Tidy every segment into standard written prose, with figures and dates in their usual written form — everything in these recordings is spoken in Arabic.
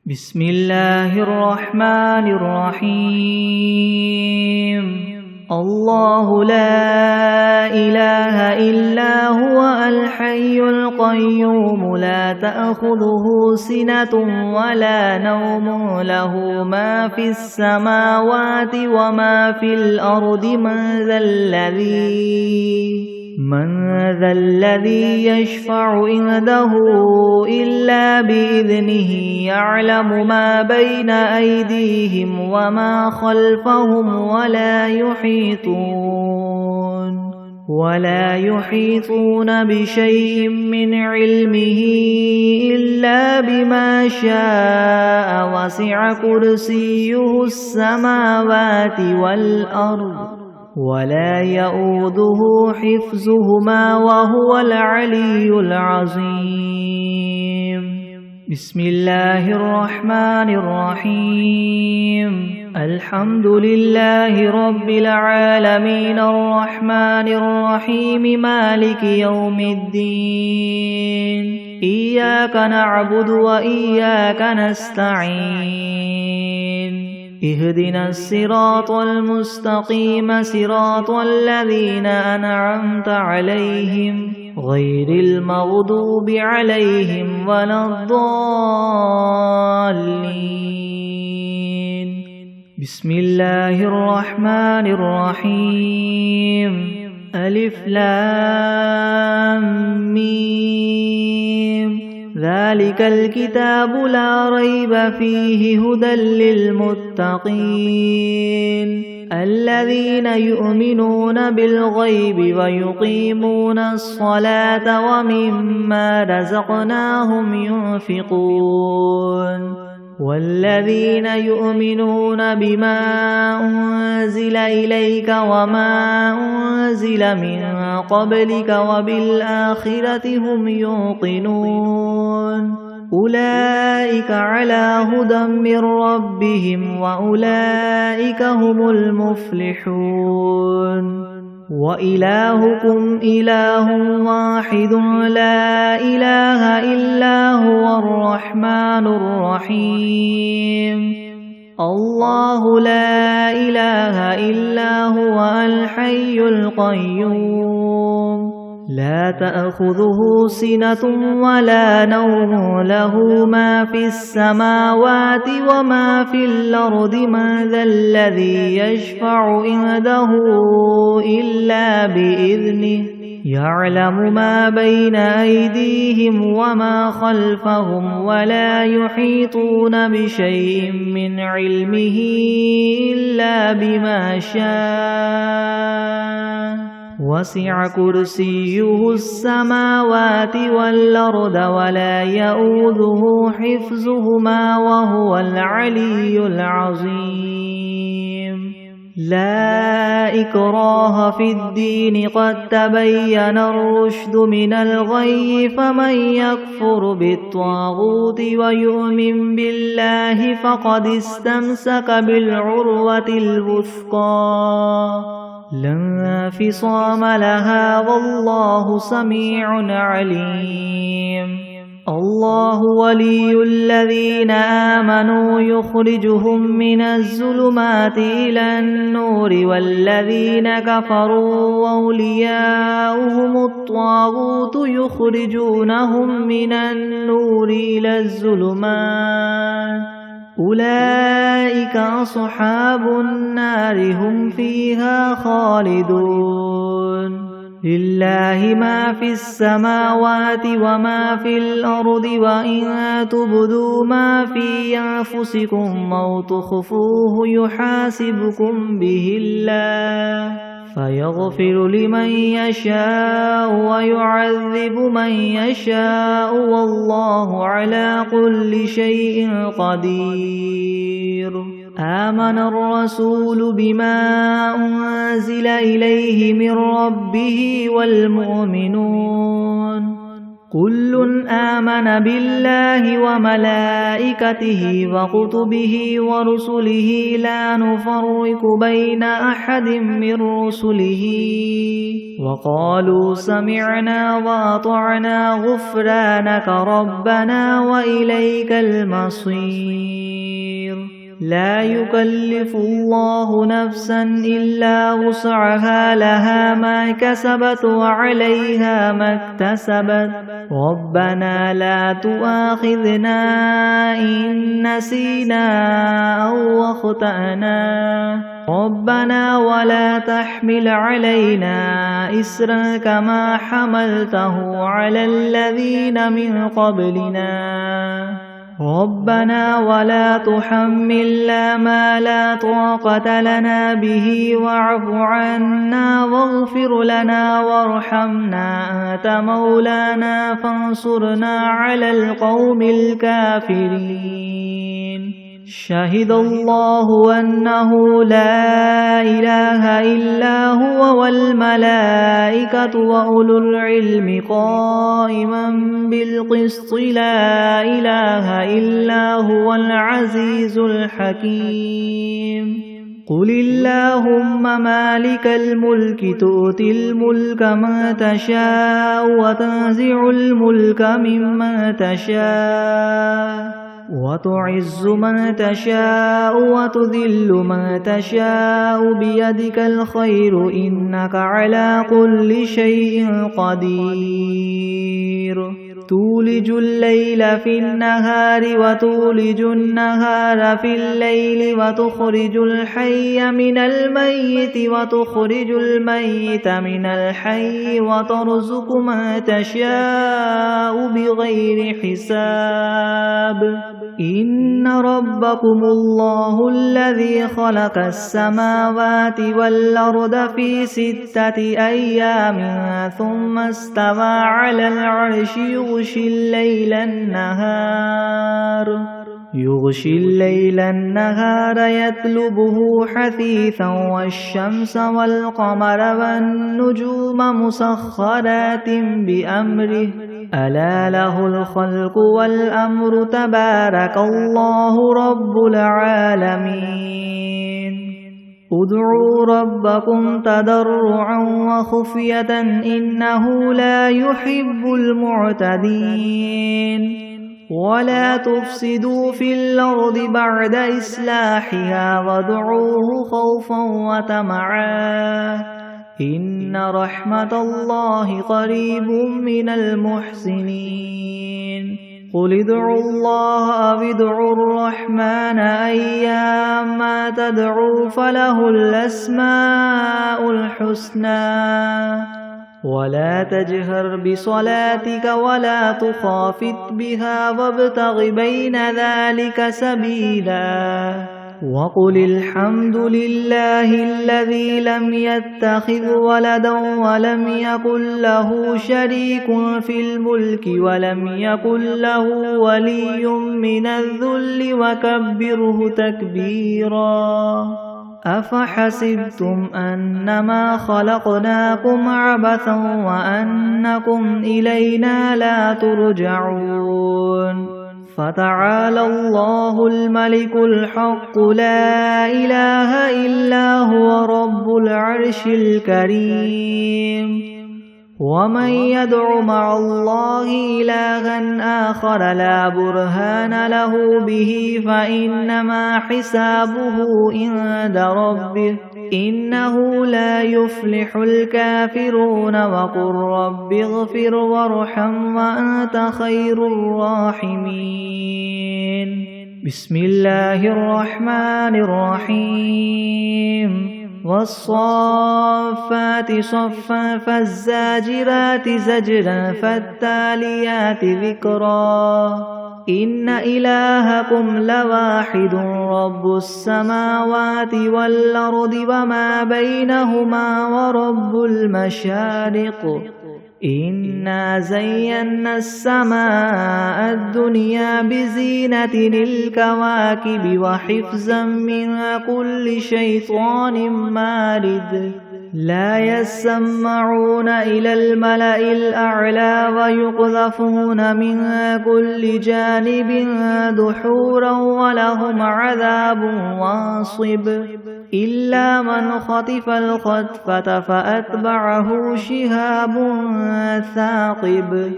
بسم الله الرحمن الرحيم الله لا إله إلا هو الحي القيوم لا تأخذه سنة ولا نوم له ما في السماوات وما في الأرض من ذا الذي يشفع عنده إلا بإذنه يعلم ما بين أيديهم وما خلفهم ولا يحيطون بشيء من علمه إلا بما شاء وسع كرسيه السماوات والأرض ولا يؤوده حفظهما وهو العلي العظيم بسم الله الرحمن الرحيم الحمد لله رب العالمين الرحمن الرحيم مالك يوم الدين إياك نعبد وإياك نستعين اهدنا الصراط المستقيم صراط الذين أنعمت عليهم غير المغضوب عليهم ولا الضالين بسم الله الرحمن الرحيم ألف لام ميم ذلك الكتاب لا ريب فيه هدى للمتقين الذين يؤمنون بالغيب ويقيمون الصلاة ومما رزقناهم ينفقون والذين يؤمنون بما أنزل إليك وما أنزل من قبلك وبالآخرة هم يوقنون أولئك على هدى من ربهم وأولئك هم المفلحون وإلهكم إله واحد لا إله إلا هو الرحمن الرحيم الله لا إله إلا هو الحي القيوم لا تأخذه سنة ولا نوم له ما في السماوات وما في الأرض من ذا الذي يشفع عنده إلا بإذنه يعلم ما بين أيديهم وما خلفهم ولا يحيطون بشيء من علمه إلا بما شاء وسع كرسيه السماوات والأرض ولا يؤوده حفظهما وهو العلي العظيم لا إكراه في الدين قد تبين الرشد من الغي فمن يكفر بالطاغوت ويؤمن بالله فقد استمسك بالعروة الوثقى لا انفصام لها والله سميع عليم الله ولي الذين آمنوا يخرجهم من الظلمات إلى النور والذين كفروا أولياؤهم الطاغوت يخرجونهم من النور إلى الظلمات أولئك أصحاب النار هم فيها خالدون لله ما في السماوات وما في الأرض وإن تبدوا ما في أنفسكم أو تخفوه يحاسبكم به الله فيغفر لمن يشاء ويعذب من يشاء والله على كل شيء قدير آمن الرسول بما أنزل إليه من ربه والمؤمنون كل آمن بالله وملائكته وكتبه ورسله لا نفرق بين أحد من رسله وقالوا سمعنا وأطعنا غفرانك ربنا وإليك المصير لا يكلف الله نفسا إلا وسعها لها ما كسبت وعليها ما اكتسبت ربنا لا تؤاخذنا إن نسينا أو أخطأنا ربنا ولا تحمل علينا إسرا كما حملته على الذين من قبلنا ربنا ولا تحملنا ما لا طاقة لنا به واعف عنا واغفر لنا وارحمنا أنت مولانا فانصرنا على القوم الكافرين شهد الله أنه لا إله إلا هو والملائكة وأولو العلم قائما بالقسط لا إله إلا هو العزيز الحكيم قل اللهم مالك الملك تؤتي الملك من تشاء وتنزع الملك ممن تشاء وتعز من تشاء وتذل من تشاء بيدك الخير إنك على كل شيء قدير تولج الليل في النهار وتولج النهار في الليل وتخرج الحي من الميت وتخرج الميت من الحي وترزق من تشاء بغير حساب إن ربكم الله الذي خلق السماوات والأرض في 6 أيام ثم استوى على العرش يغشي الليل النهار يطلبه حثيثا والشمس والقمر والنجوم مسخرات بأمره ألا له الخلق والأمر تبارك الله رب العالمين ادعوا ربكم تضرعا وخفية إنه لا يحب المعتدين ولا تفسدوا في الأرض بعد إصلاحها وادعوه خوفا وطمعا إن رحمة الله قريب من المحسنين قل ادعوا الله أو ادعوا الرحمن أيما تدعوا فله الأسماء الحسنى ولا تجهر بصلاتك ولا تخافت بها وابتغ بين ذلك سبيلا وقل الحمد لله الذي لم يتخذ ولدا ولم يكن له شريك في الملك ولم يكن له ولي من الذل وكبره تكبيرا أفحسبتم أنما خلقناكم عبثا وأنكم إلينا لا ترجعون فتعالى الله الملك الحق لا إله إلا هو رب العرش الكريم ومن يدع مع الله إلها آخر لا برهان له به فإنما حسابه عند ربه إنه لا يفلح الكافرون وقل رب اغفر وارحم وأنت خير الراحمين بسم الله الرحمن الرحيم والصافات صفا فالزاجرات زجرا فالتاليات ذكرا إن إلهكم لواحد رب السماوات والأرض وما بينهما ورب المشارق إنا زينا السماء الدنيا بزينة الكواكب وحفظا من كل شيطان مارد لا يسمعون إلى الملأ الأعلى ويقذفون من كل جانب دحورا ولهم عذاب واصب إلا من خطف الخطفة فأتبعه شهاب ثاقب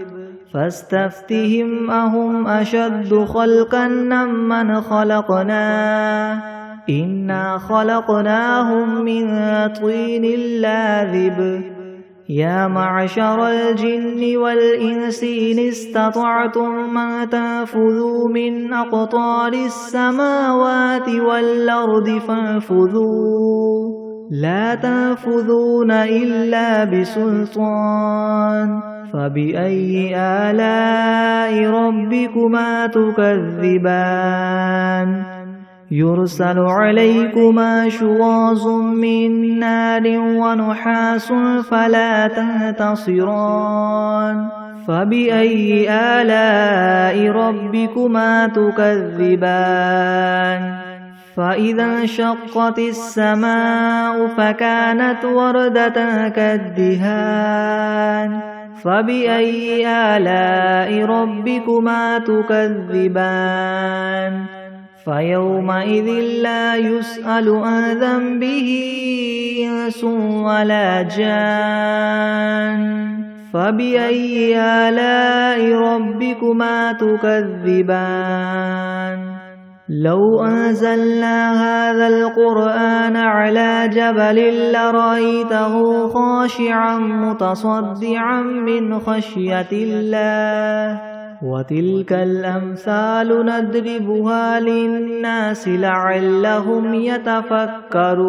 فاستفتهم أهم أشد خلقا أم من خلقنا إنا خلقناهم من طين لاذب يا معشر الجن والإنس إن استطعتم أن تنفذوا من أقطار السماوات والأرض فانفذوا لا تنفذون إلا بسلطان فبأي آلاء ربكما تكذبان يرسل عليكما شواظ من نار ونحاس فلا تنتصران فبأي آلاء ربكما تكذبان فإذا انشقت السماء فكانت وردة كالدهان فبأي آلاء ربكما تكذبان فيومئذ لا يسأل عن ذنبه إنس ولا جان فبأي آلاء ربكما تكذبان لو أنزلنا هذا القرآن على جبل لرأيته خاشعا متصدعا من خشية الله وتلك الأمثال نضربها للناس لعلهم يتفكرون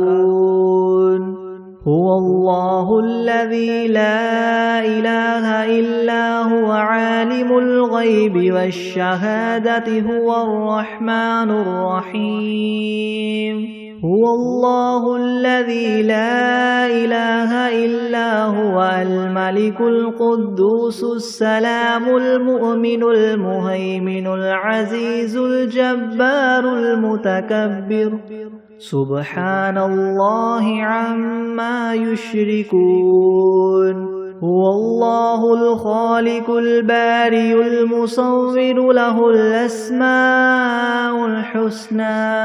هو الله الذي لا إله إلا هو عالم الغيب والشهادة هو الرحمن الرحيم هو الله الذي لا إله إلا هو الملك القدوس السلام المؤمن المهيمن العزيز الجبار المتكبر سبحان الله عما يشركون هو الله الخالق البارئ المصور له الأسماء الحسنى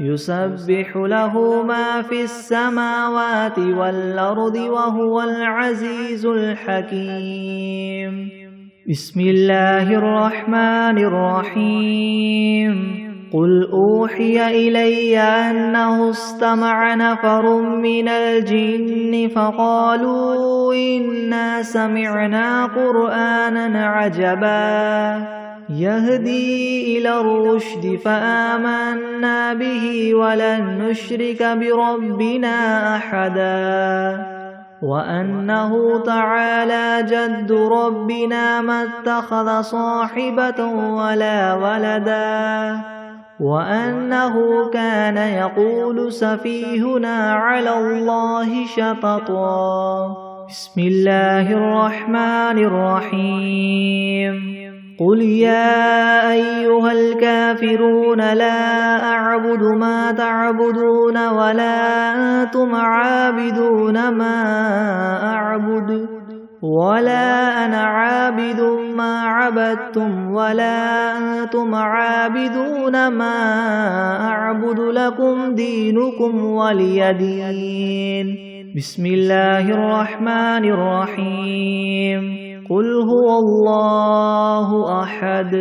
يسبح له ما في السماوات والأرض وهو العزيز الحكيم بسم الله الرحمن الرحيم قل أوحي إلي أنه استمع نفر من الجن فقالوا إنا سمعنا قرآنا عجبا يهدي إلى الرشد فآمنا به ولن نشرك بربنا أحدا وأنه تعالى جد ربنا ما اتخذ صاحبة ولا ولدا وأنه كان يقول سفيهنا على الله شططا بسم الله الرحمن الرحيم قل يا أيها الكافرون لا أعبد ما تعبدون ولا أنتم عابدون ما أعبد ولا أنا عابد ما عبدتم ولا أنتم عابدون ما أعبد لكم دينكم ولي دين بسم الله الرحمن الرحيم قل هو الله أحد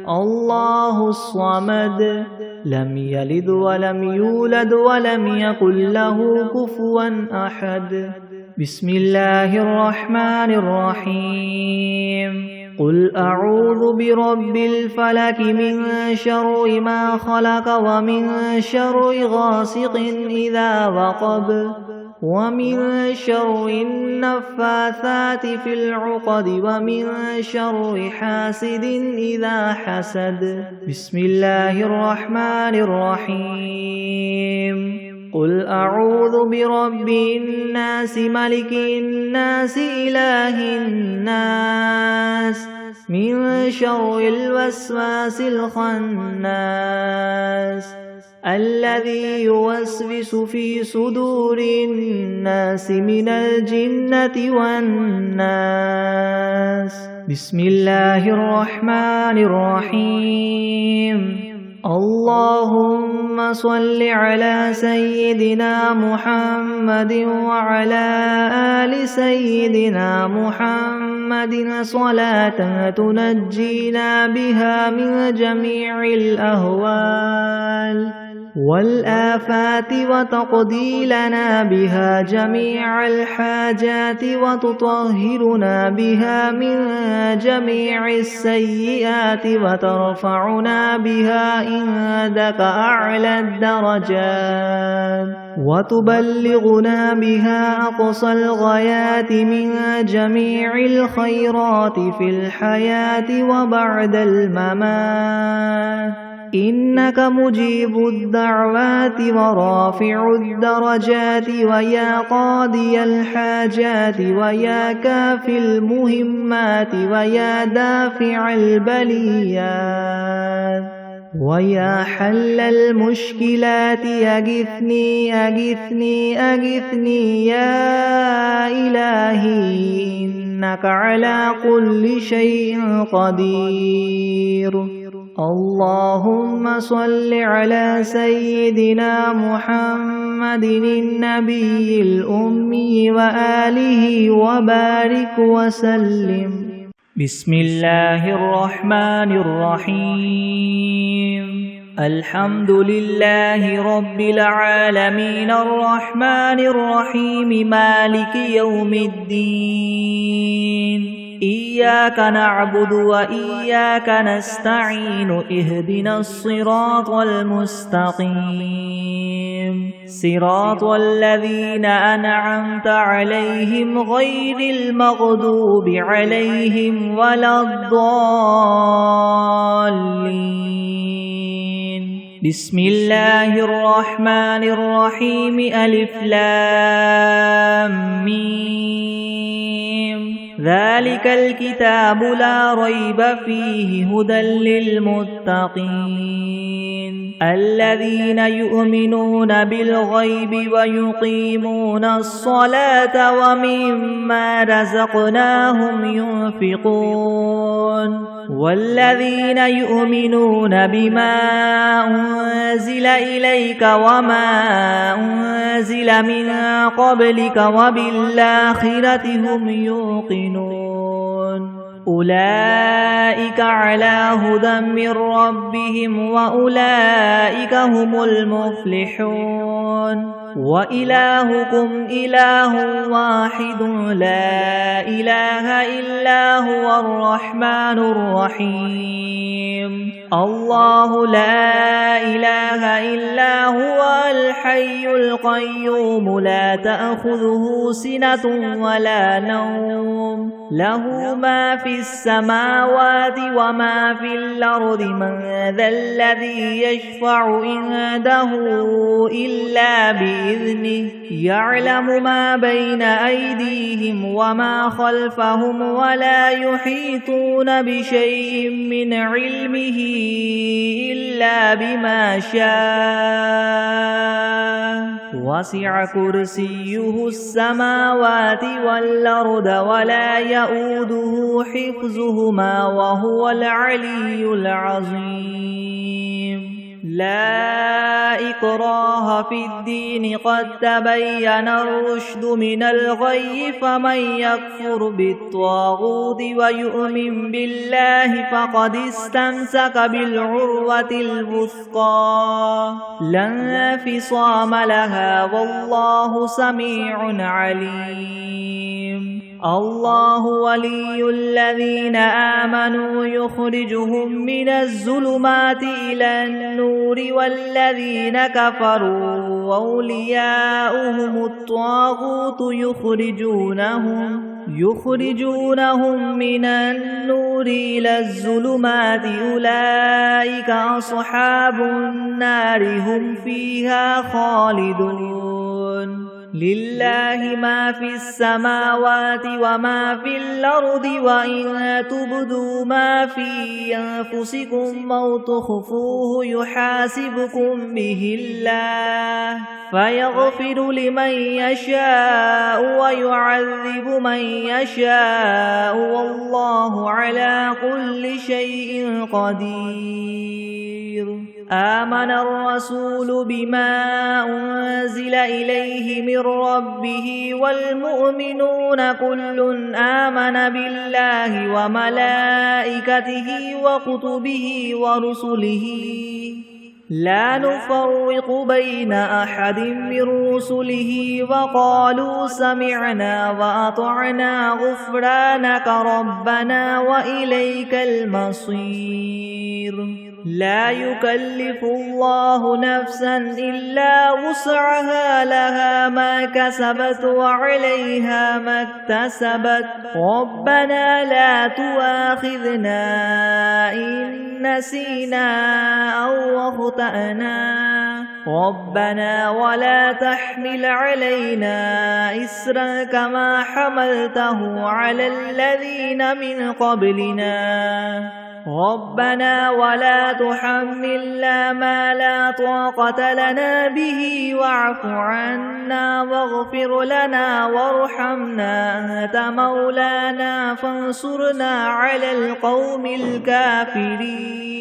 الله الصمد لم يلد ولم يولد ولم يكن له كفوا أحد بسم الله الرحمن الرحيم قل أعوذ برب الفلك من شر ما خلق ومن شر غاسق إذا وقب ومن شر النفاثات في العقد ومن شر حاسد إذا حسد بسم الله الرحمن الرحيم قل أعوذ برب الناس ملك الناس إله الناس من شر الوسواس الخناس الذي يوسوس في صدور الناس من الجنة والناس. بسم الله الرحمن الرحيم. اللهم صل على سيدنا محمد وعلى آل سيدنا محمد صلاة تنجينا بها من جميع الأهوال والآفات وتقضي لنا بها جميع الحاجات وتطهرنا بها من جميع السيئات وترفعنا بها عندك أعلى الدرجات وتبلغنا بها أقصى الغايات من جميع الخيرات في الحياة وبعد الممات. إنك مجيب الدعوات ورافع الدرجات ويا قاضي الحاجات ويا كافي المهمات ويا دافع البليات ويا حل المشكلات أغثني أغثني أغثني يا إلهي إنك على كل شيء قدير. اللهم صل على سيدنا محمد النبي الأمي وآله وبارك وسلم. بسم الله الرحمن الرحيم. الحمد لله رب العالمين الرحمن الرحيم مالك يوم الدين. إياك نعبد وإياك نستعين اهدنا الصراط المستقيم صراط الذين أنعمت عليهم غير المغضوب عليهم ولا الضالين. بسم الله الرحمن الرحيم. ألف لام ميم. ذلك الكتاب لا ريب فيه هدى للمتقين الذين يؤمنون بالغيب ويقيمون الصلاة ومما رزقناهم ينفقون والذين يؤمنون بما أنزل إليك وما أنزل من قبلك وبالآخرة هم يوقنون أولئك على هدى من ربهم وأولئك هم المفلحون. وإلهكم إله واحد لا إله إلا هو الرحمن الرحيم. الله لا إله إلا هو الحي القيوم لا تأخذه سنة ولا نوم له ما في السماوات وما في الأرض. من ذا الذي يشفع عنده إلا بإذنه يعلم ما بين أيديهم وما خلفهم ولا يحيطون بشيء من علمه إلا بما شاء. وسع كرسيه السماوات والأرض ولا يؤوده حفظهما وهو العلي العظيم. لا إكراه في الدين قد تبين الرشد من الغي فمن يكفر بالطاغوت ويؤمن بالله فقد استمسك بالعروة الوثقى لا انفصام لها والله سميع عليم. الله ولي الذين آمنوا يخرجهم من الظلمات إلى النور والذين كفروا أولياؤهم الطاغوت يخرجونهم من النور إلى الظلمات أولئك أصحاب النار هم فيها خالدون. لله ما في السماوات وما في الأرض وإن تبدوا ما في أنفسكم أو تخفوه يحاسبكم به الله فيغفر لمن يشاء ويعذب من يشاء والله على كل شيء قدير. آمن الرسول بما أنزل إليه من ربه والمؤمنون كل آمن بالله وملائكته وكتبه ورسله لا نفرق بين أحد من رسله وقالوا سمعنا وأطعنا غفرانك ربنا وإليك المصير. لا يكلف الله نفسا إلا وسعها لها ما كسبت وعليها ما اكتسبت ربنا لا تؤاخذنا إن نسينا أو أخطأنا ربنا ولا تحمل علينا إسرا كما حملته على الذين من قبلنا ربنا ولا تحملنا ما لا طاقة لنا به واعف عنا واغفر لنا وارحمنا أنت مولانا فانصرنا على القوم الكافرين.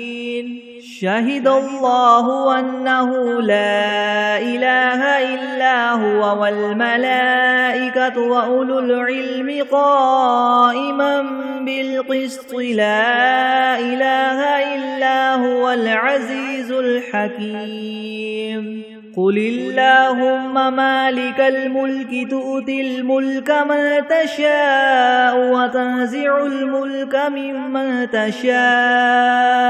شهد الله أنه لا إله إلا هو والملائكة وأولو العلم قائما بالقسط لا إله إلا هو العزيز الحكيم. قل اللهم مالك الملك تؤتي الملك من تشاء وتنزع الملك ممن تشاء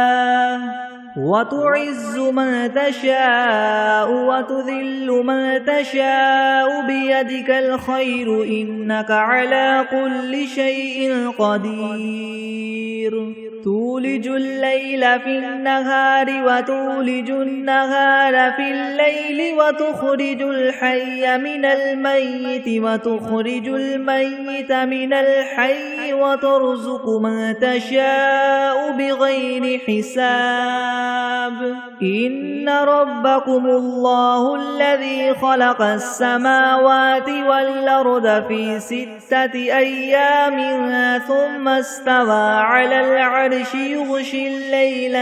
وتعز من تشاء وتذل من تشاء بيدك الخير إنك على كل شيء قدير. تولج الليل في النهار وتولج النهار في الليل وتخرج الحي من الميت وتخرج الميت من الحي وترزق من تشاء بغير حساب. إن ربكم الله الذي خلق السماوات والأرض في 6 أيام ثم استوى على العرش يغشي الليل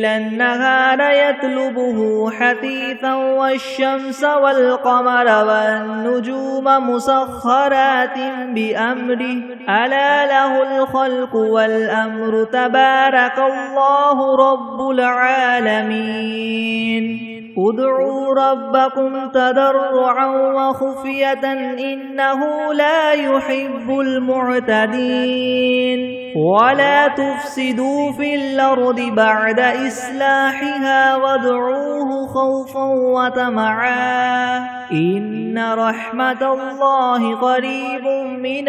النهار يطلبه حثيثا والشمس والقمر والنجوم مسخرات بأمره ألا له الخلق والأمر تبارك الله رب العالمين. ادعوا ربكم تضرعا وخفية إنه لا يحب المعتدين. ولا تفسدوا في الأرض بعد إصلاحها وادعوه خوفا وطمعا إن رحمة الله قريب من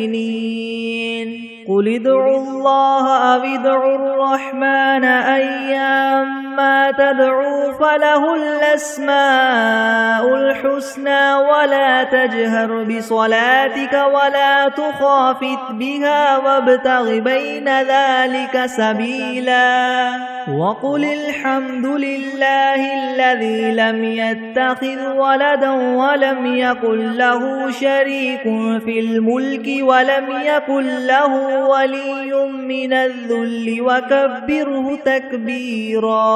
المحسنين. قل ادعوا الله أو ادعوا الرحمن أيما تدعوا فله الأسماء الحسنى ولا تجهر بصلاتك ولا تخافت بها وابتغ بين ذلك سبيلا. وقل الحمد لله الذي لم يتخذ ولدا ولم يكن له شريك في الملك ولم يكن له ولي من الذل وكبره تكبيرا.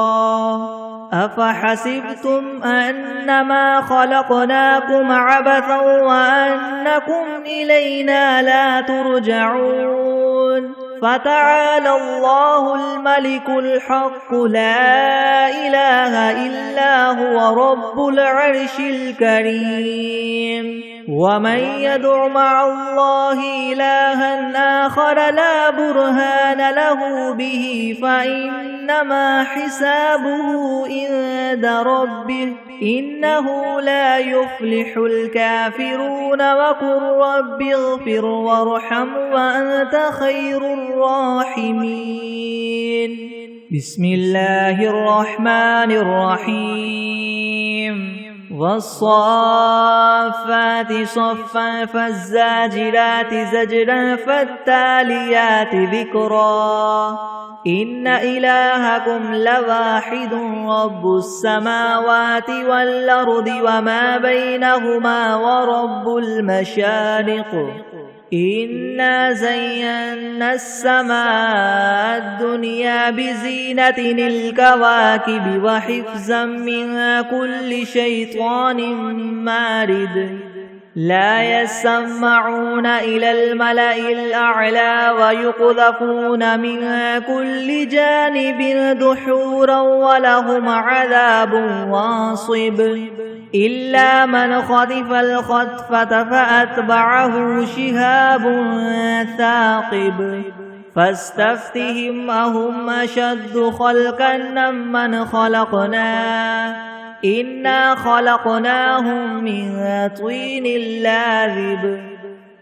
أفحسبتم أنما خلقناكم عبثا وأنكم إلينا لا ترجعون. فتعالى الله الملك الحق لا إله إلا هو رب العرش الكريم. ومن يدع مع الله إلها آخر لا برهان له به فإنما حسابه عند ربه إنه لا يفلح الكافرون. وقل رب اغفر وارحم وأنت خير الراحمين. بسم الله الرحمن الرحيم والصافات صفا فالزاجرات زجرا فالتاليات ذكرا إن إلهكم لواحد رب السماوات والأرض وما بينهما ورب المشارق إنا زينا السماء الدنيا بزينة الكواكب وحفظا من كل شيطان مارد لا يسمعون إلى الملأ الأعلى ويقذفون من كل جانب دحورا ولهم عذاب واصب إلا من خطف الخطفة فأتبعه شهاب ثاقب فاستفتهم أهم أشد خلقا ممن خلقنا إنا خلقناهم من طين لاذب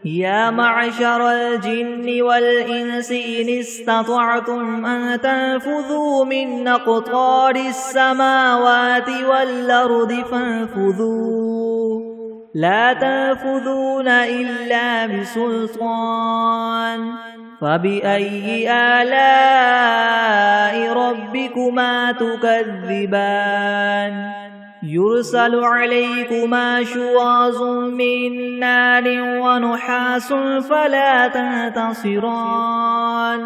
يا معشر الجن والإنس إن استطعتم أن تنفذوا من أقطار السماوات والأرض فانفذوا لا تنفذون إلا بسلطان فبأي آلاء ربكما تكذبان يرسل عليكما شواظ من نار ونحاس فلا تنتصران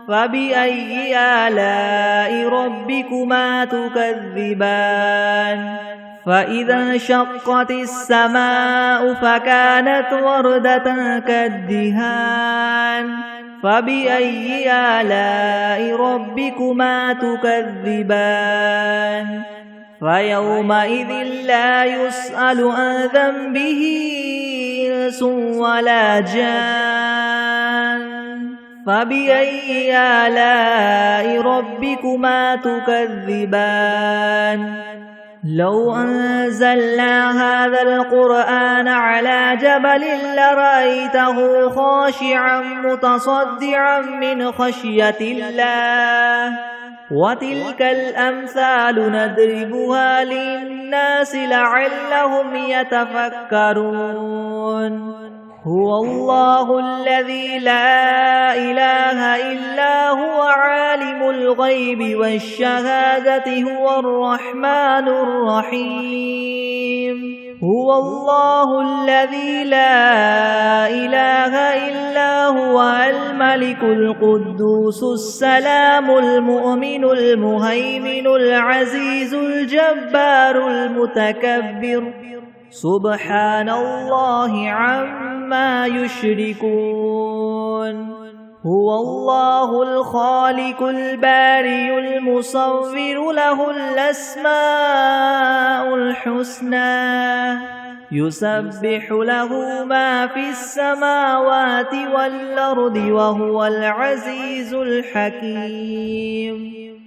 فبأي آلاء ربكما تكذبان فإذا انشقت السماء فكانت وردة كالدهان فبأي آلاء ربكما تكذبان فيومئذ لا يسأل عن ذنبه إنس ولا جان فبأي آلاء ربكما تكذبان لو أنزلنا هذا القرآن على جبل لرأيته خاشعا متصدعا من خشية الله وتلك الأمثال نضربها للناس لعلهم يتفكرون هو الله الذي لا إله إلا هو عالم الغيب والشهادة هو الرحمن الرحيم هو الله الذي لا إله إلا هو الملك القدوس السلام المؤمن المهيمن العزيز الجبار المتكبر سبحان الله عما يشركون هو الله الخالق البارئ المصور له الأسماء الحسنى يسبح له ما في السماوات والأرض وهو العزيز الحكيم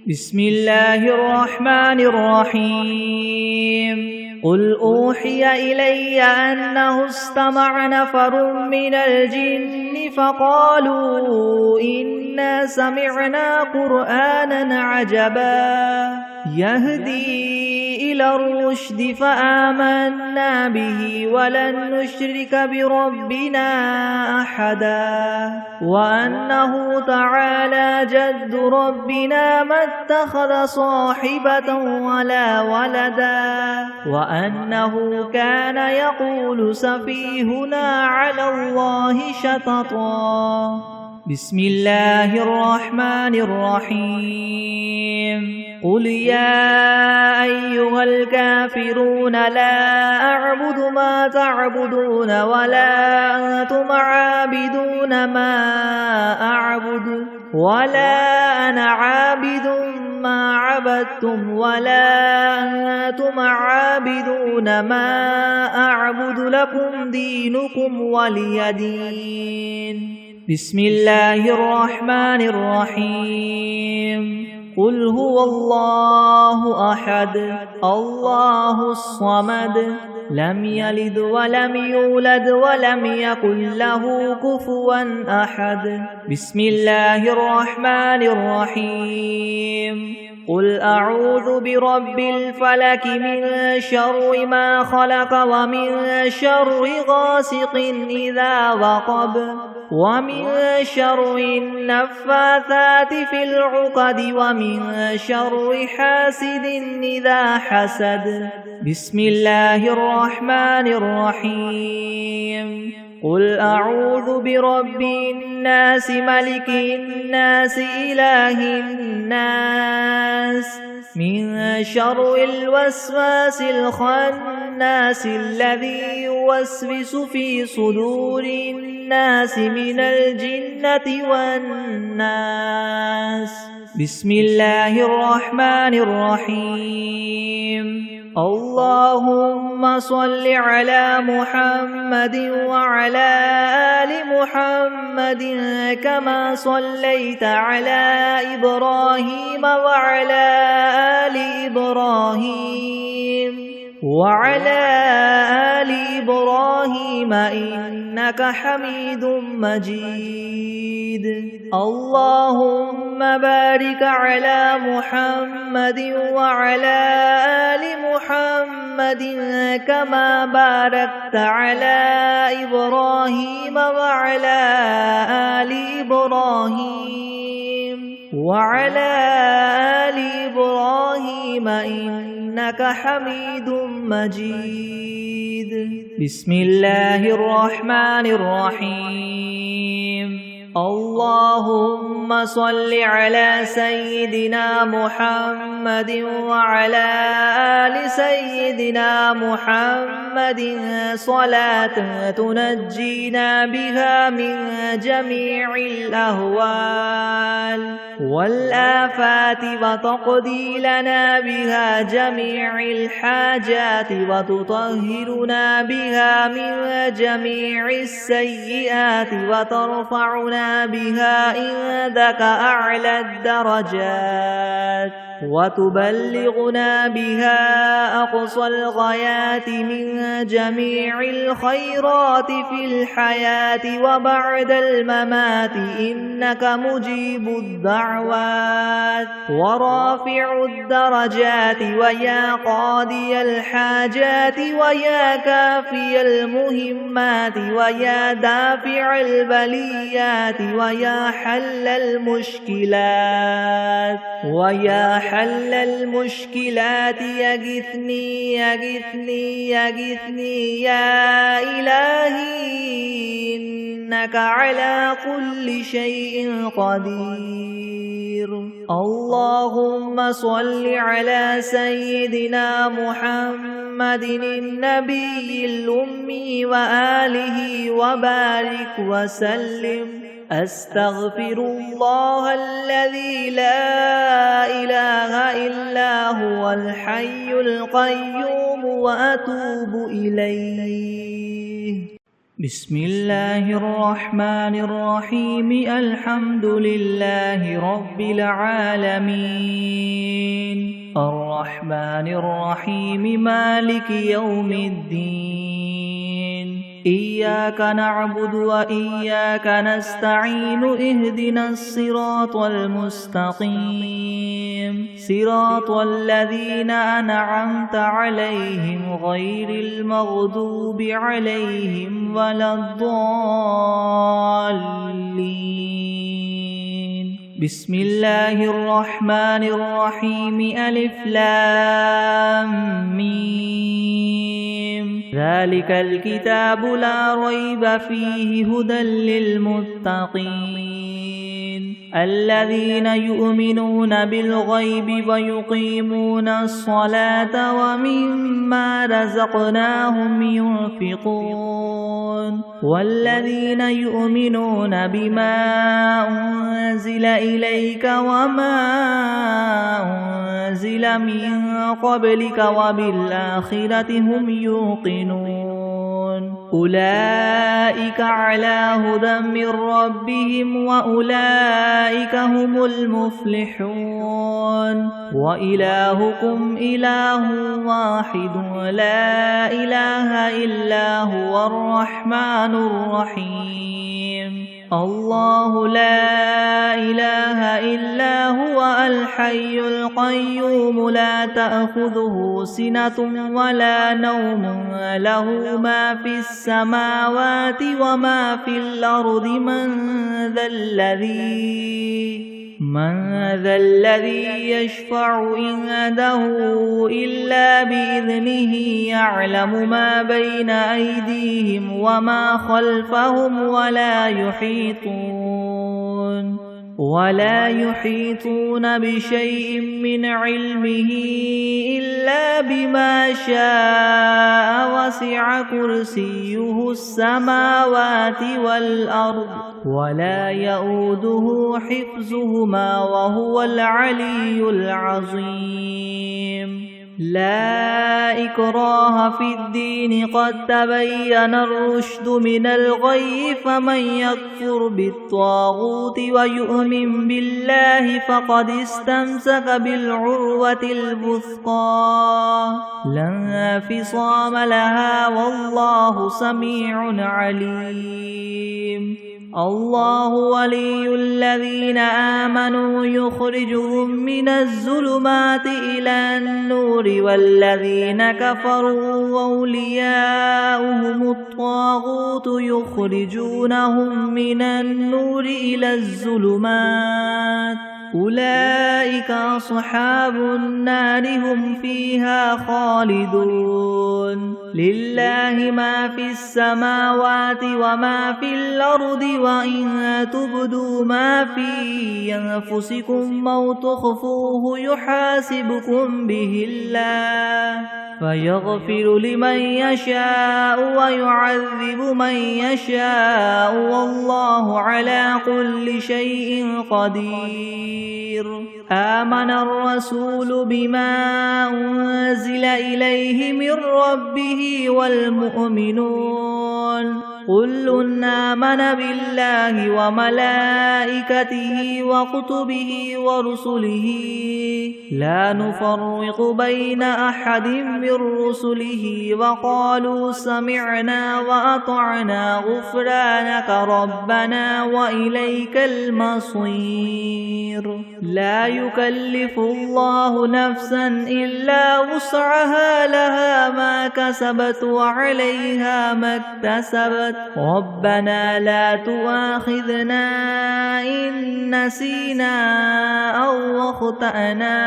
بسم الله الرحمن الرحيم قل أوحي إلي أنه استمع نفر من الجن فقالوا إنا سمعنا قرآنا عجبا يهدي إلى الرشد فآمنا به ولن نشرك بربنا أحدا وأنه تعالى جد ربنا ما اتخذ صاحبة ولا ولدا وأنه كان يقول سفيهنا على الله شططا بسم الله الرحمن الرحيم قل يا أيها الكافرون لا أعبد ما تعبدون ولا أنتم عابدون ما أعبد ولا أنا عابد ما عبدتم ولا أنتم عابدون ما أعبد لكم دينكم ولي دين بسم الله الرحمن الرحيم قل هو الله أحد الله الصمد لم يلد ولم يولد ولم يكن له كفوا أحد. بسم الله الرحمن الرحيم. قل أعوذ برب الفلك من شر ما خلق ومن شر غاسق إذا وقب ومن شر النفاثات في العقد ومن شر حاسد إذا حسد. بسم الله الرحمن الرحيم. قل أعوذ برب الناس ملك الناس إله الناس من شر الوسواس الخناس الذي يوسوس في صدور الناس من الجنة والناس. بسم الله الرحمن الرحيم. اللهم صل على محمد وعلى آل محمد كما صليت على إبراهيم وعلى آل إبراهيم إنك حميد مجيد. اللهم بارك على محمد وعلى آل محمد كما باركت على إبراهيم وعلى آل إبراهيم إنك حميد مجيد. بسم الله الرحمن الرحيم. اللهم صل على سيدنا محمد وعلى آل سيدنا محمد صلاة تنجينا بها من جميع الأهوال والآفات وتقضي لنا بها جميع الحاجات وتطهرنا بها من جميع السيئات وترفعنا بها عندك أعلى الدرجات وتبلغنا بها أقصى الغايات من جميع الخيرات في الحياة وبعد الممات إنك مجيب الدعوات ورافع الدرجات ويا قاضي الحاجات ويا كافي المهمات ويا دافع البليات ويا حل المشكلات يغثني يا إلهي إنك على كل شيء قدير. اللهم صل على سيدنا محمد النبي الأمي وآله وبارك وسلم. أستغفر الله الذي لا إله إلا هو الحي القيوم وأتوب إليه. بسم الله الرحمن الرحيم. الحمد لله رب العالمين الرحمن الرحيم مالك يوم الدين. إياك نعبد وإياك نستعين. اهدنا الصراط المستقيم صراط الذين أنعمت عليهم غير المغضوب عليهم ولا الضالين. بسم الله الرحمن الرحيم. ألف لام ميم. ذلك الكتاب لا ريب فيه هدى للمتقين الذين يؤمنون بالغيب ويقيمون الصلاة ومما رزقناهم ينفقون والذين يؤمنون بما أنزل إليك وما أنزل من قبلك وبالآخرة هم يوقنون. أولئك على هدى من ربهم وأولئك هم المفلحون وإلهكم إله واحد لا إله إلا هو الرحمن الرحيم الله لا إله إلا هو الحي القيوم لا تأخذه سنة ولا نوم له ما في السماوات وما في الأرض من ذا الذي يشفع عنده إلا بإذنه يعلم ما بين أيديهم وما خلفهم ولا يحيطون بشيء من علمه إلا بما شاء وسع كرسيه السماوات والأرض ولا يؤوده حفظهما وهو العلي العظيم لا إكراه في الدين قد تبين الرشد من الغي فمن يكفر بالطاغوت ويؤمن بالله فقد استمسك بالعروة الوثقى لا انفصام لها والله سميع عليم الله ولي الذين آمنوا يخرجهم من الظلمات إلى النور والذين كفروا أولياؤهم الطاغوت يخرجونهم من النور إلى الظلمات أولئك أصحاب النار هم فيها خالدون لله ما في السماوات وما في الأرض وإن تبدوا ما في أنفسكم أو تخفوه يحاسبكم به الله فيغفر لمن يشاء ويعذب من يشاء والله على كل شيء قدير آمن الرسول بما أنزل إليه من ربه والمؤمنون كل آمن بالله وملائكته وكتبه ورسله لا نفرق بين أحد من رسله وقالوا سمعنا وأطعنا غفرانك ربنا وإليك المصير لا يكلف الله نفسا إلا وسعها لها ما كسبت وعليها ما اكتسبت ربنا لا تؤاخذنا إن نسينا أو أخطأنا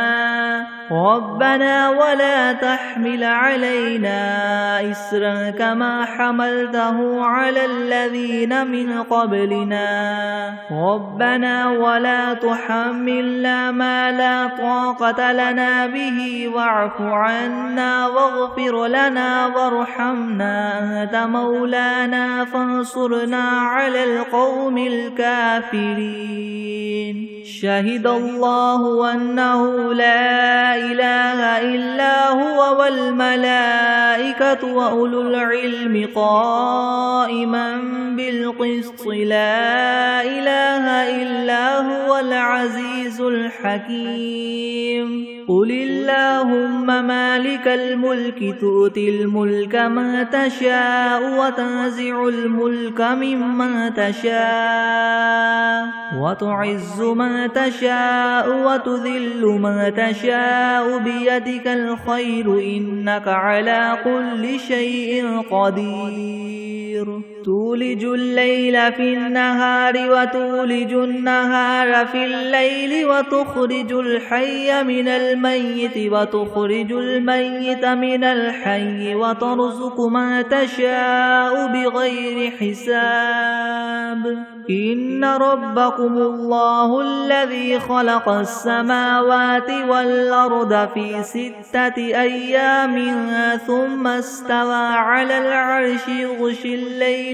ربنا ولا تحمل علينا إسرا كما حملته على الذين من قبلنا ربنا ولا تحملنا ما لا طاقة لنا به واعف عنا واغفر لنا وارحمنا أنت مولانا فانصرنا على القوم الكافرين شهد الله أنه لا إله إلا هو والملائكة وأولو العلم قائما بالقسط لا إله إلا هو العزيز الحكيم قل اللهم مالك الملك تؤتي الملك من تشاء وتنزع الملك ممن تشاء وتعز من تشاء وتذل من تشاء بيدك الخير إنك على كل شيء قدير تولج الليل في النهار وتولج النهار في الليل وتخرج الحي من الميت وتخرج الميت من الحي وترزق من تشاء بغير حساب إن ربكم الله الذي خلق السماوات والأرض في 6 أيام ثم استوى على العرش يغشي الليل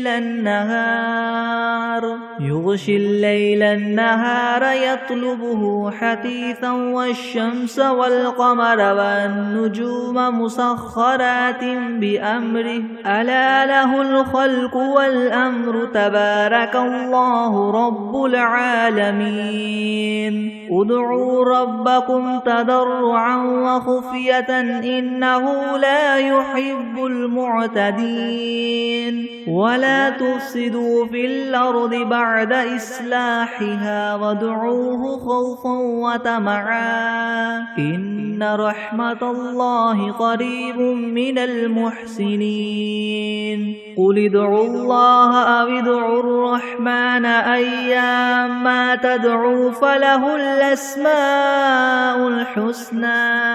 الليل النهار يطلبه حثيثا والشمس والقمر والنجوم مسخرات بأمره ألا له الخلق والأمر تبارك الله رب العالمين ادعوا ربكم تضرعا وخفية إنه لا يحب المعتدين ولا تفسدوا في الأرض بعد إصلاحها وادعوه خوفا وطمعا إن رحمة الله قريب من المحسنين قل ادعوا الله أو ادعوا الرحمن أيما تدعوا فله الأسماء الحسنى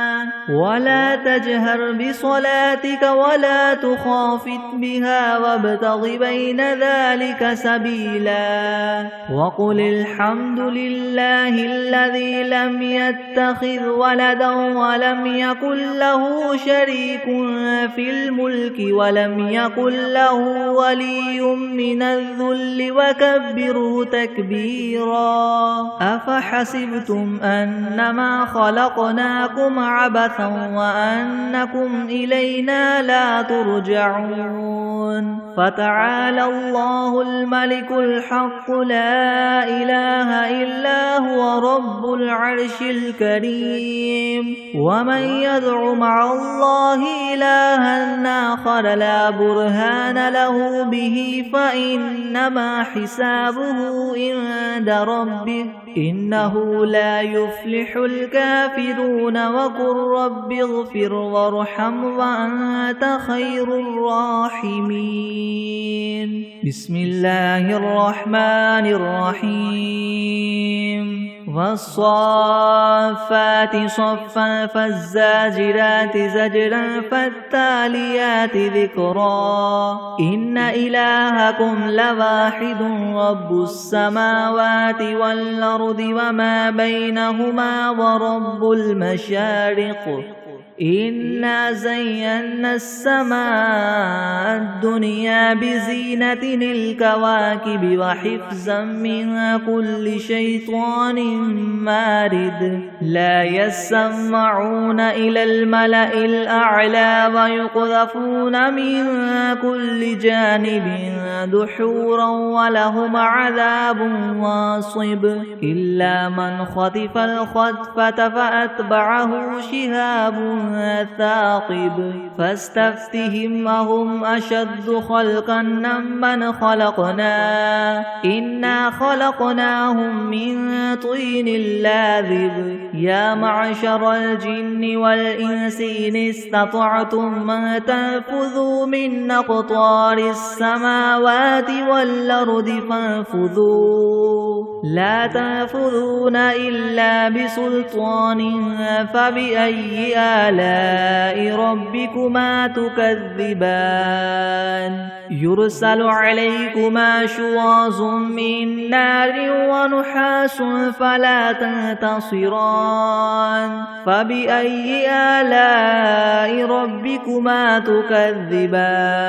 ولا تجهر بصلاتك ولا تخافت بها وابتغ بين ذلك سبيلا وقل الحمد لله الذي لم يتخذ ولدا ولم يكن له شريك في الملك ولم يكن له ولي من الذل وكبره تكبيرا أفحسبتم أنما خلقناكم عبثا وأنكم إلينا لا ترجعون فتعالى الله الملك الحق لا إله إلا هو رب العرش الكريم ومن يدع مع الله إلها آخر لا برهان له به فإنما حسابه عند ربه إنه لا يفلح الكافرون وقل رب اغفر وارحم وأنت خير الراحمين بسم الله الرحمن الرحيم والصافات صفا فالزاجرات زجرا فالتاليات ذكرا إن إلهكم لواحد رب السماوات والأرض وما بينهما ورب المشارق إنا زينا السماء الدنيا بزينة الكواكب وحفظا من كل شيطان مارد لا يسمعون إلى الملأ الأعلى ويقذفون من كل جانب دحورا ولهم عذاب واصب إلا من خطف الخطفة فأتبعه شهاب ثاقب فاستفتهم أهم أشد خلقا ممن خلقنا إنا خلقناهم من طين لاذب يا معشر الجن والإنس إن استطعتم أن تنفذوا من أقطار السماوات والأرض فانفذوا لا تنفذون إلا بسلطان فبأي آلاء ربكما تكذبان يرسل عليكما شواظ من نار ونحاس فلا تنتصران فبأي آلاء ربكما تكذبان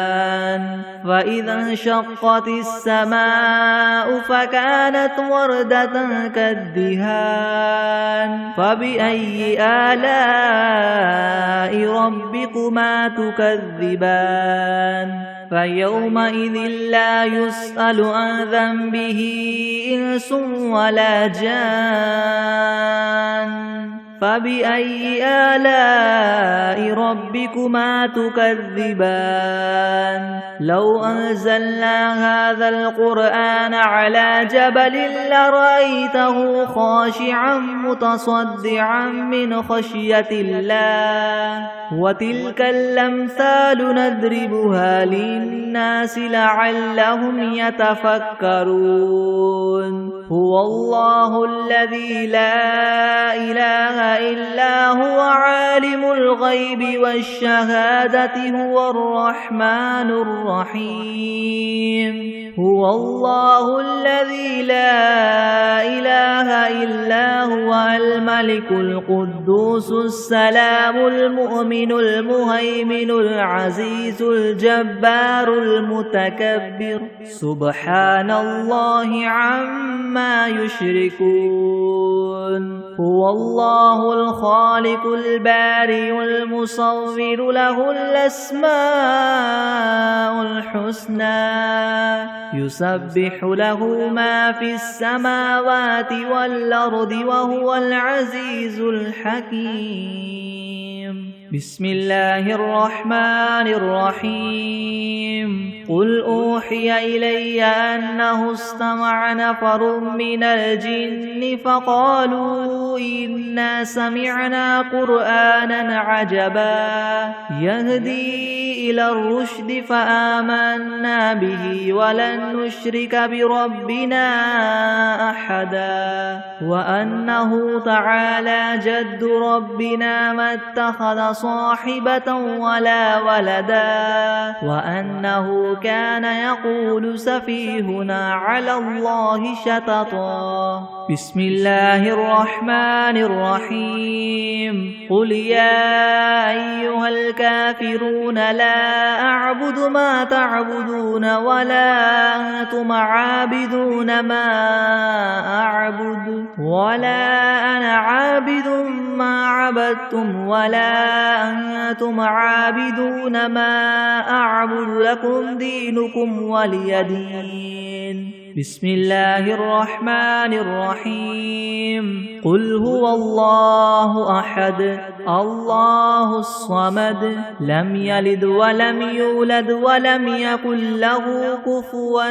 فإذا انشقت السماء فكانت وردة كالدهان فبأي آلاء ربكما تكذبان فيومئذ لا يسأل عن ذنبه إنس ولا جان فبأي آلاء ربكما تكذبان لو أنزلنا هذا القرآن على جبل لرأيته خاشعا متصدعا من خشية الله وتلك الأمثال نضربها للناس لعلهم يتفكرون هو الله الذي لا إله إلا هو عالم الغيب والشهادة هو الرحمن الرحيم هو الله الذي لا إله إلا هو الملك القدوس السلام المؤمن المؤمن المهيمن العزيز الجبار المتكبر سبحان الله عما يشركون هو الله الخالق البارئ المصور له الأسماء الحسنى يسبح له ما في السماوات والأرض وهو العزيز الحكيم بسم الله الرحمن الرحيم قل أوحي إلي أنه استمع نفر من الجن فقالوا إنا سمعنا قرآنا عجبا يهدي إلى الرشد فآمنا به ولن نشرك بربنا أحدا وأنه تعالى جد ربنا ما اتخذ صاحبة ولا ولدا وأنه كان يقول سفيهنا على الله شططا بسم الله الرحمن الرحيم قل يا أيها الكافرون لا أعبد ما تعبدون ولا أنتم عابدون ما أعبد ولا أنا عابد ما عبدتم ولا أنتم عابدون ما أعبد لكم دينكم ولي دين بسم الله الرحمن الرحيم قل هو الله أحد الله الصمد لم يلد ولم يولد ولم يكن له كفوا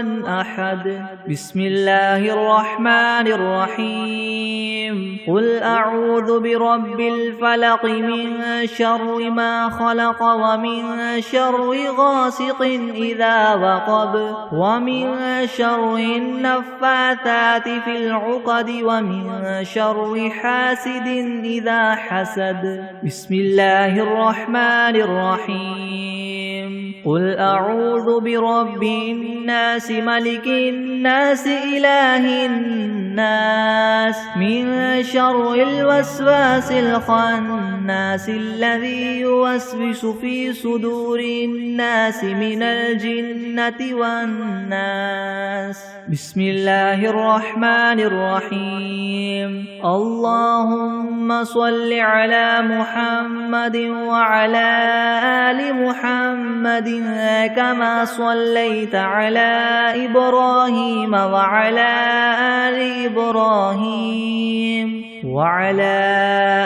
أحد بسم الله الرحمن الرحيم قل أعوذ برب الفلق من شر ما خلق ومن شر غاسق إذا وقب ومن شر النفاثات في العقد ومن شر حاسد إذا حسد بسم الله الرحمن الرحيم قل أعوذ برب الناس ملك الناس إله الناس من شر الوسواس الخناس الذي يوسوس في صدور الناس من الجنة والناس بسم الله الرحمن الرحيم اللهم صل على محمد وعلى آل محمد كما صليت على إبراهيم وعلى آل إبراهيم وعلى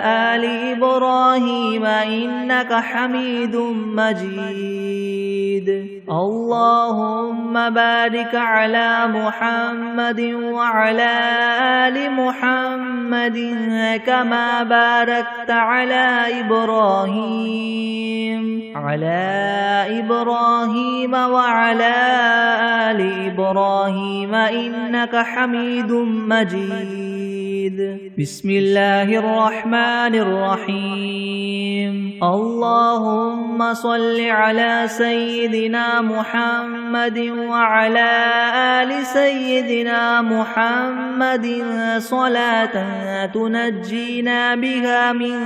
آل إبراهيم إنك حميد مجيد اللهم بارك على محمد وعلى آل محمد كما باركت على إبراهيم وعلى آل إبراهيم إنك حميد مجيد بسم الله الرحمن الرحيم اللهم صل على سيدنا محمد وعلى آل سيدنا محمد صلاة تنجينا بها من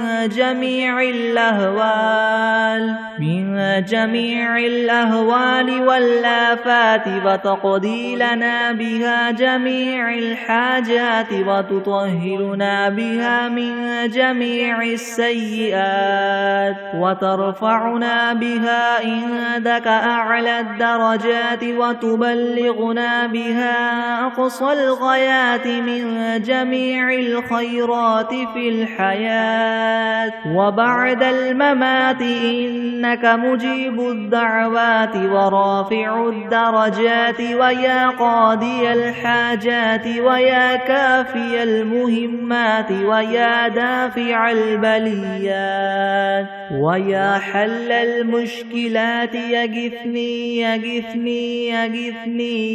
جميع الأهوال والآفات وتقضي لنا بها جميع الحاجات وتطهرنا بها من جميع السيئات وترفعنا بها عندك أعلى الدرجات وتبلغنا بها أقصى الغايات من جميع الخيرات في الحياة وبعد الممات إنك مجيب الدعوات ورافع الدرجات ويا قاضي الحاجات ويا كافي المهمات ويا دافع البليات ويا حل المشكلات يغثني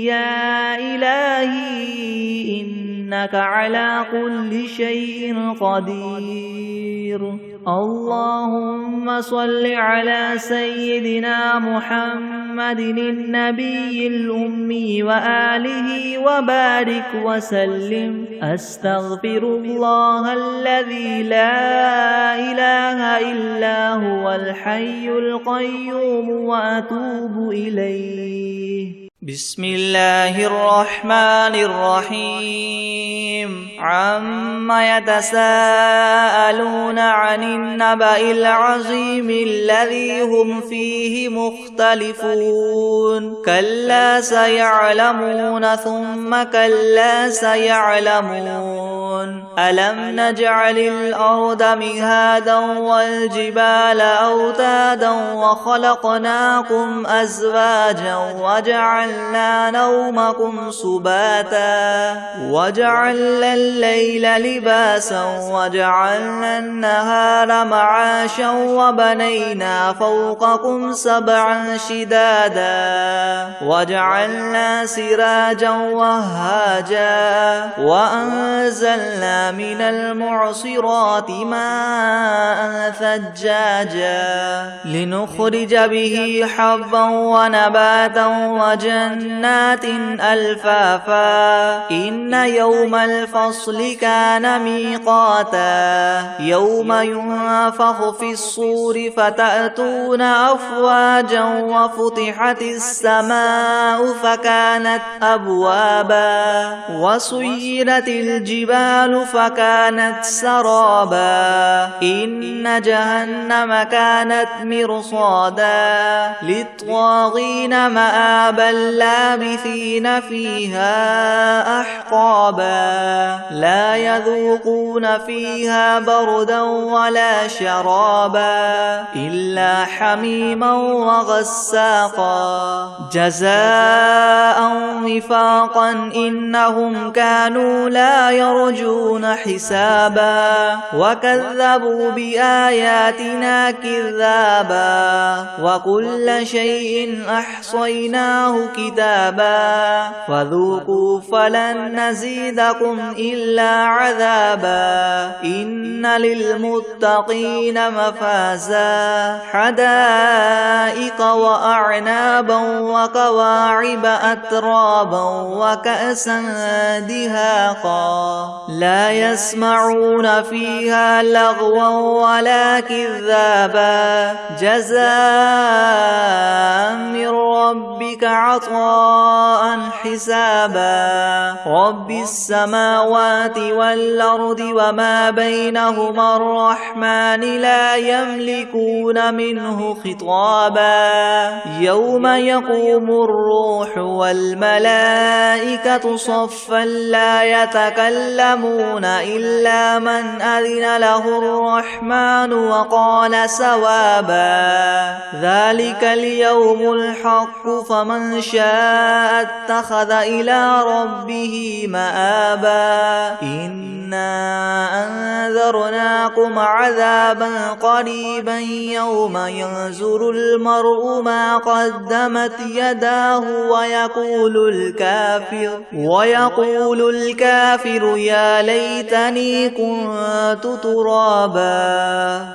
يا إلهي إنك على كل شيء قدير اللهم صل على سيدنا محمد النبي الأمي وآله وبارك وسلم. أستغفر الله الذي لا إله إلا هو الحي القيوم وأتوب إليه. بسم الله الرحمن الرحيم. عما يتساءلون عن النبأ العظيم الذي هم فيه مختلفون. كلا سيعلمون ثم كلا سيعلمون. ألم نجعل الأرض مهادا والجبال أوتادا وخلقناكم أزواجا وجعلنا نومكم سباتا وجعلنا الليل لباسا وجعلنا النهار معاشا وبنينا فوقكم سبعا شدادا وجعلنا سراجا وهاجا وأنزلنا من المعصرات ماء ثجاجا لنخرج به حبا ونباتا وجنات ألفافا. إن يوم الفصل كان ميقاتا. يوم ينفخ في الصور فتأتون أفواجا وفتحت السماء فكانت أبوابا وسيرت الجبال فكانت سرابا. إن جهنم كانت مرصادا للطاغين مآبا لابثين فيها أحقابا. لا يذوقون فيها بردا ولا شرابا إلا حميما وغساقا جزاء وفاقا. إنهم كانوا لا يرجون حسابا وكذبوا بآياتنا كذابا. وكل شيء أحصيناه كتابا فذوقوا فلن نزيدكم إلا عذابا. إن للمتقين مفازا حدائق وأعنابا وكواعب أترابا وكأسا دهاقا. لا يسمعون فيها لغوا ولا كذابا. جزاء من ربك عطاء حسابا. رب السماوات والأرض وما بينهما الرحمن لا يملكون منه خطابا. يوم يقوم الروح والملائكة صفا لا يتكلمون إلا من أذن له الرحمن وقال سوابا. ذلك اليوم الحق فمن شاء اتخذ إلى ربه مآبا. إنا أنذرناكم عذابا قريبا يوم ينظر المرء ما قدمت يداه ويقول الكافر يا ليتني كنت ترابا.